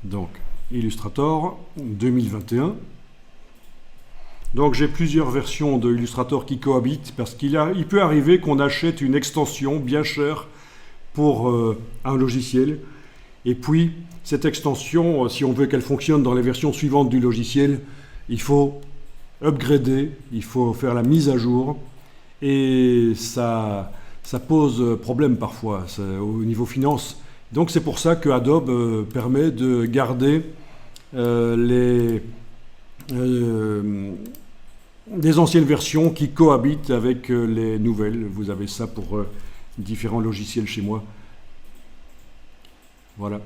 Donc, Illustrator 2021. Donc j'ai plusieurs versions de Illustrator qui cohabitent parce il peut arriver qu'on achète une extension bien chère pour un logiciel. Et puis, cette extension, si on veut qu'elle fonctionne dans les versions suivantes du logiciel, il faut upgrader, il faut faire la mise à jour. Et ça pose problème parfois au niveau finance. Donc c'est pour ça que Adobe permet de garder des anciennes versions qui cohabitent avec les nouvelles. Vous avez ça pour différents logiciels chez moi. Voilà.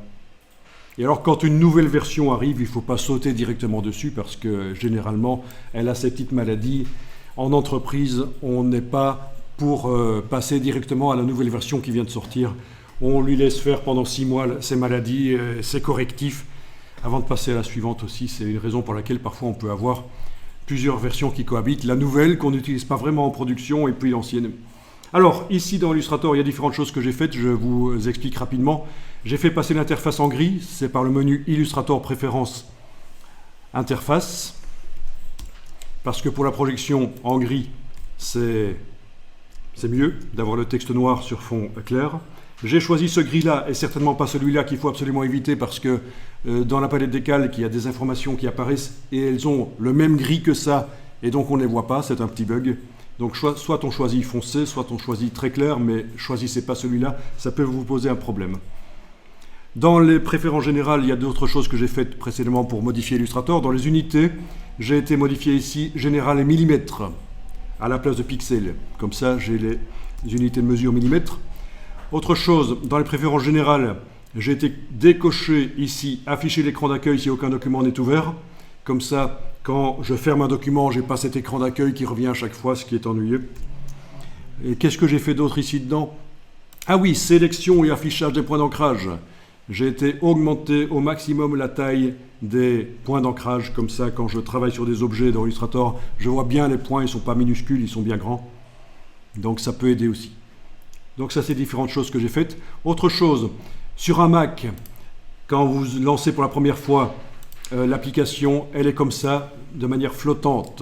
Et alors quand une nouvelle version arrive, il ne faut pas sauter directement dessus parce que généralement, elle a ces petites maladies. En entreprise, on n'est pas pour passer directement à la nouvelle version qui vient de sortir. On lui laisse faire pendant 6 mois ses maladies, ses correctifs, avant de passer à la suivante aussi. C'est une raison pour laquelle parfois on peut avoir plusieurs versions qui cohabitent. La nouvelle qu'on n'utilise pas vraiment en production et puis l'ancienne. Alors, ici dans Illustrator, il y a différentes choses que j'ai faites. Je vous explique rapidement. J'ai fait passer l'interface en gris. C'est par le menu Illustrator Préférences Interface. Parce que pour la projection en gris, c'est mieux d'avoir le texte noir sur fond clair. J'ai choisi ce gris-là et certainement pas celui-là qu'il faut absolument éviter parce que dans la palette des calques, il y a des informations qui apparaissent et elles ont le même gris que ça et donc on ne les voit pas, c'est un petit bug. Donc soit on choisit foncé, soit on choisit très clair, mais choisissez pas celui-là, ça peut vous poser un problème. Dans les préférences générales, il y a d'autres choses que j'ai faites précédemment pour modifier Illustrator. Dans les unités, j'ai été modifié ici général et millimètres à la place de pixels. Comme ça, j'ai les unités de mesure millimètres. Autre chose, dans les préférences générales, j'ai été décoché ici, afficher l'écran d'accueil si aucun document n'est ouvert. Comme ça, quand je ferme un document, je n'ai pas cet écran d'accueil qui revient à chaque fois, ce qui est ennuyeux. Et qu'est-ce que j'ai fait d'autre ici dedans? Ah oui, sélection et affichage des points d'ancrage. J'ai été augmenter au maximum la taille des points d'ancrage. Comme ça, quand je travaille sur des objets dans Illustrator, je vois bien les points, ils ne sont pas minuscules, ils sont bien grands. Donc ça peut aider aussi. Donc ça, c'est différentes choses que j'ai faites. Autre chose, sur un Mac, quand vous lancez pour la première fois l'application, elle est comme ça, de manière flottante,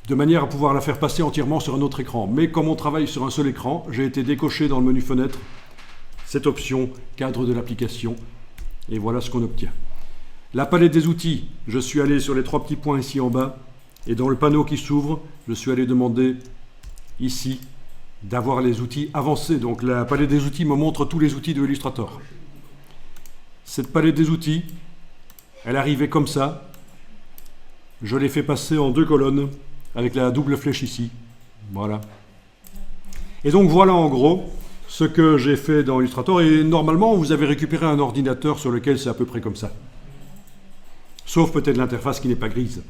de manière à pouvoir la faire passer entièrement sur un autre écran. Mais comme on travaille sur un seul écran, j'ai été décoché dans le menu fenêtre cette option cadre de l'application, et voilà ce qu'on obtient. La palette des outils, je suis allé sur les 3 petits points ici en bas, et dans le panneau qui s'ouvre, je suis allé demander ici d'avoir les outils avancés. Donc la palette des outils me montre tous les outils de Illustrator. Cette palette des outils, elle arrivait comme ça. Je l'ai fait passer en 2 colonnes avec la double flèche ici. Voilà. Et donc voilà en gros ce que j'ai fait dans Illustrator. Et normalement, vous avez récupéré un ordinateur sur lequel c'est à peu près comme ça. Sauf peut-être l'interface qui n'est pas grise.